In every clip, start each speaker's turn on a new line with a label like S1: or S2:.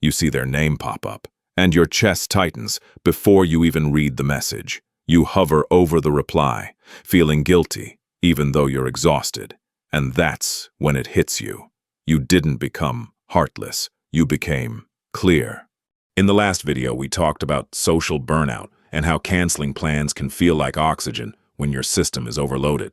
S1: You see their name pop up, and your chest tightens before you even read the message. You hover over the reply, feeling guilty, even though you're exhausted. And that's when it hits you. You didn't become heartless. You became clear. In the last video, we talked about social burnout and how canceling plans can feel like oxygen when your system is overloaded.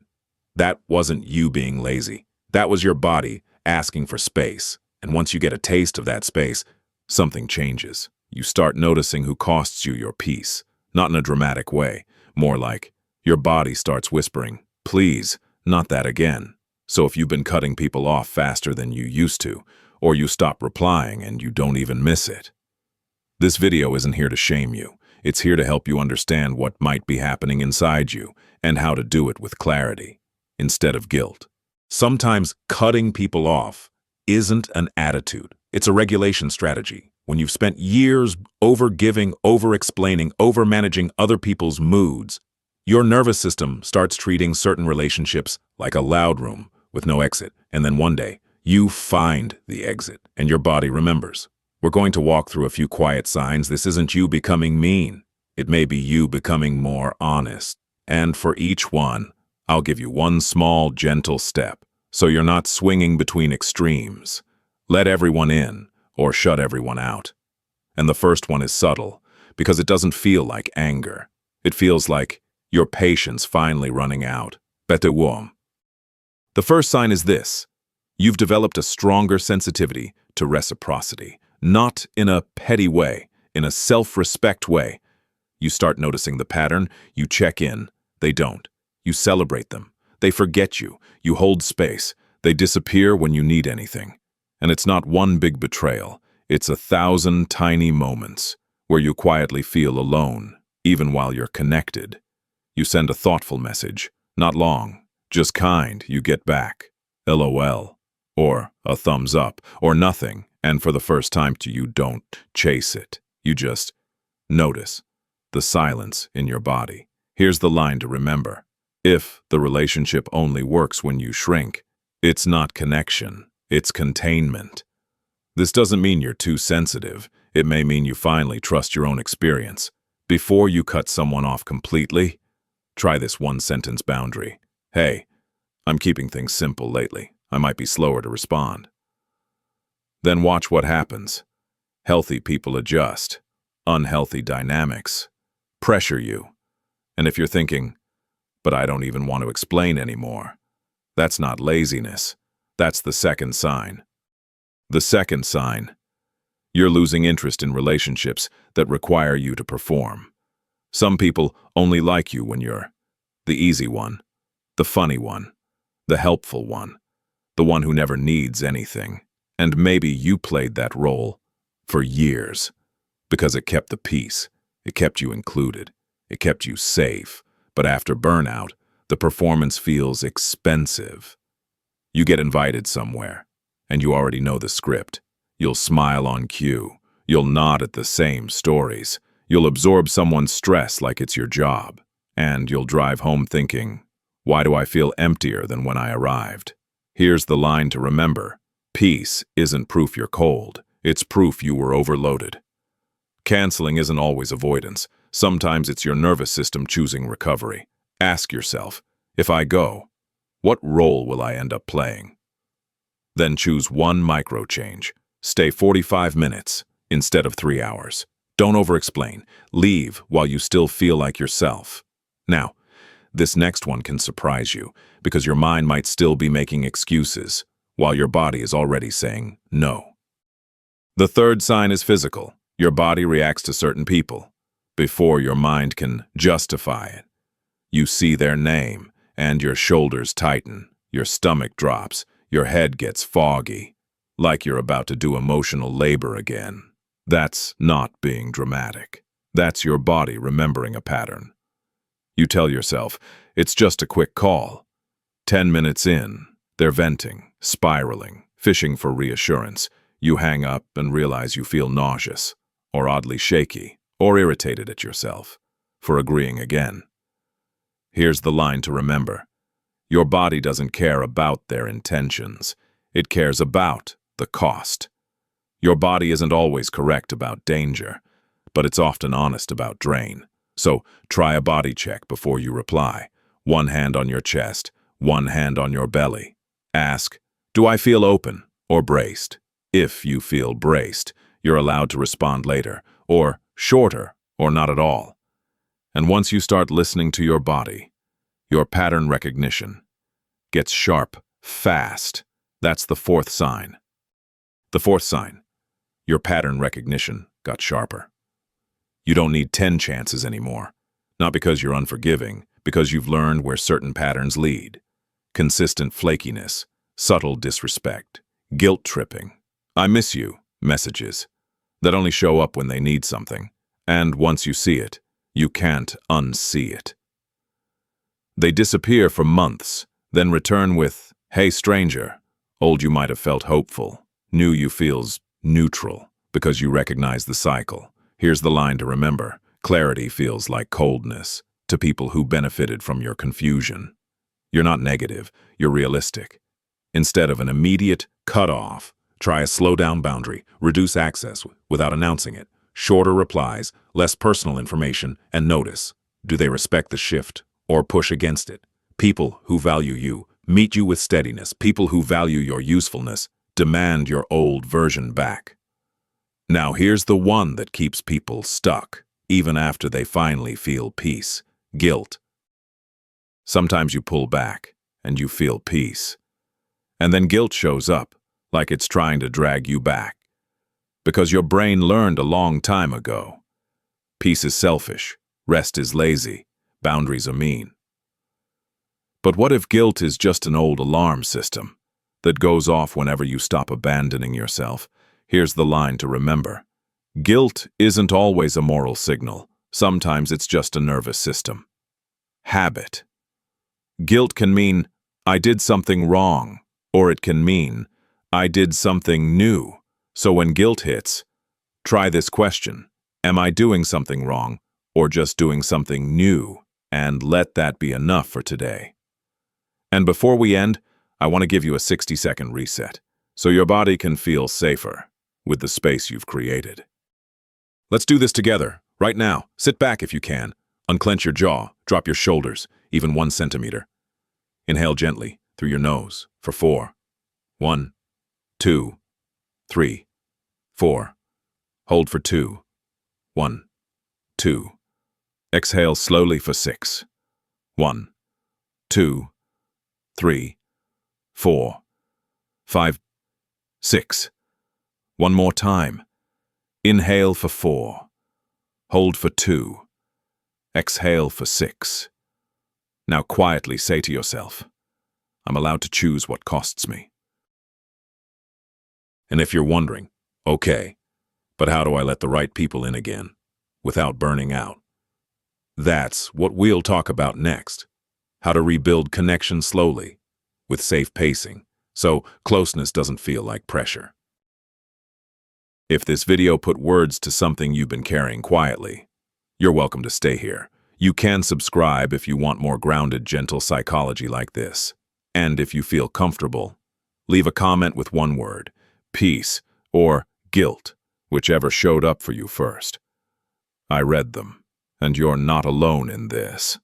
S1: That wasn't you being lazy. That was your body asking for space. And once you get a taste of that space, something changes. You start noticing who costs you your peace. Not in a dramatic way, more like your body starts whispering, "Please, not that again." So if you've been cutting people off faster than you used to, or you stop replying and you don't even miss it. This video isn't here to shame you. It's here to help you understand what might be happening inside you and how to do it with clarity, instead of guilt. Sometimes cutting people off isn't an attitude. It's a regulation strategy. When you've spent years over-giving, over-explaining, over-managing other people's moods, your nervous system starts treating certain relationships like a loud room with no exit. And then one day, you find the exit, and your body remembers. We're going to walk through a few quiet signs. This isn't you becoming mean. It may be you becoming more honest. And for each one, I'll give you one small, gentle step, so you're not swinging between extremes. Let everyone in, or shut everyone out. And the first one is subtle, because it doesn't feel like anger. It feels like your patience finally running out. Bete uom. The first sign is this. You've developed a stronger sensitivity to reciprocity, not in a petty way, in a self-respect way. You start noticing the pattern, you check in, they don't. You celebrate them, they forget you, you hold space, they disappear when you need anything. And it's not one big betrayal, it's 1,000 tiny moments where you quietly feel alone, even while you're connected. You send a thoughtful message, not long, just kind, you get back, LOL, or a thumbs up, or nothing, and for the first time you don't chase it. You just notice the silence in your body. Here's the line to remember. If the relationship only works when you shrink, it's not connection, it's containment. This doesn't mean you're too sensitive. It may mean you finally trust your own experience. Before you cut someone off completely, try this one-sentence boundary. Hey, I'm keeping things simple lately. I might be slower to respond. Then watch what happens. Healthy people adjust. Unhealthy dynamics pressure you. And if you're thinking, but I don't even want to explain anymore, that's not laziness. That's the second sign. The second sign. You're losing interest in relationships that require you to perform. Some people only like you when you're the easy one, the funny one, the helpful one, the one who never needs anything. And maybe you played that role for years because it kept the peace, it kept you included, it kept you safe. But after burnout, the performance feels expensive. You get invited somewhere, and you already know the script. You'll smile on cue, you'll nod at the same stories, you'll absorb someone's stress like it's your job, and you'll drive home thinking, why do I feel emptier than when I arrived? Here's the line to remember. Peace isn't proof you're cold, it's proof you were overloaded. Canceling isn't always avoidance. Sometimes it's your nervous system choosing recovery. Ask yourself, if I go, what role will I end up playing? Then choose one micro change. Stay 45 minutes instead of 3 hours. Don't over-explain. Leave while you still feel like yourself. Now, this next one can surprise you because your mind might still be making excuses while your body is already saying no. The third sign is physical. Your body reacts to certain people before your mind can justify it. You see their name, and your shoulders tighten, your stomach drops, your head gets foggy, like you're about to do emotional labor again. That's not being dramatic. That's your body remembering a pattern. You tell yourself, it's just a quick call. 10 minutes in, they're venting, spiraling, fishing for reassurance. You hang up and realize you feel nauseous, or oddly shaky, or irritated at yourself for agreeing again. Here's the line to remember. Your body doesn't care about their intentions. It cares about the cost. Your body isn't always correct about danger, but it's often honest about drain. So try a body check before you reply. One hand on your chest, one hand on your belly. Ask, do I feel open or braced? If you feel braced, you're allowed to respond later, or shorter, or not at all. And once you start listening to your body, your pattern recognition gets sharp, fast. That's the fourth sign. The fourth sign, your pattern recognition got sharper. You don't need 10 chances anymore. Not because you're unforgiving, because you've learned where certain patterns lead. Consistent flakiness, subtle disrespect, guilt tripping, I miss you messages that only show up when they need something. And once you see it, you can't unsee it. They disappear for months, then return with, hey stranger. Old you might have felt hopeful. New you feels neutral because you recognize the cycle. Here's the line to remember. Clarity feels like coldness to people who benefited from your confusion. You're not negative, you're realistic. Instead of an immediate cut-off, try a slow-down boundary, reduce access without announcing it, shorter replies, less personal information, and notice. Do they respect the shift or push against it? People who value you meet you with steadiness. People who value your usefulness demand your old version back. Now here's the one that keeps people stuck, even after they finally feel peace. Guilt. Sometimes you pull back, and you feel peace. And then guilt shows up, like it's trying to drag you back. Because your brain learned a long time ago. Peace is selfish, rest is lazy, boundaries are mean. But what if guilt is just an old alarm system that goes off whenever you stop abandoning yourself? Here's the line to remember. Guilt isn't always a moral signal. Sometimes it's just a nervous system. Habit. Guilt can mean, I did something wrong, or it can mean, I did something new. So when guilt hits, try this question. Am I doing something wrong, or just doing something new? And let that be enough for today. And before we end, I want to give you a 60-second reset, so your body can feel safer with the space you've created. Let's do this together, right now. Sit back if you can. Unclench your jaw, drop your shoulders, even 1 centimeter. Inhale gently through your nose for 4. 1, 2, 3, 4. Hold for 2. 1, 2. Exhale slowly for 6. 1, 2, 3, 4, 5, 6. One more time. Inhale for 4. Hold for 2. Exhale for 6. Now quietly say to yourself, I'm allowed to choose what costs me. And if you're wondering, okay, but how do I let the right people in again without burning out? That's what we'll talk about next. How to rebuild connection slowly with safe pacing so closeness doesn't feel like pressure. If this video put words to something you've been carrying quietly, you're welcome to stay here. You can subscribe if you want more grounded, gentle psychology like this. And if you feel comfortable, leave a comment with one word, peace or guilt, whichever showed up for you first. I read them, and you're not alone in this.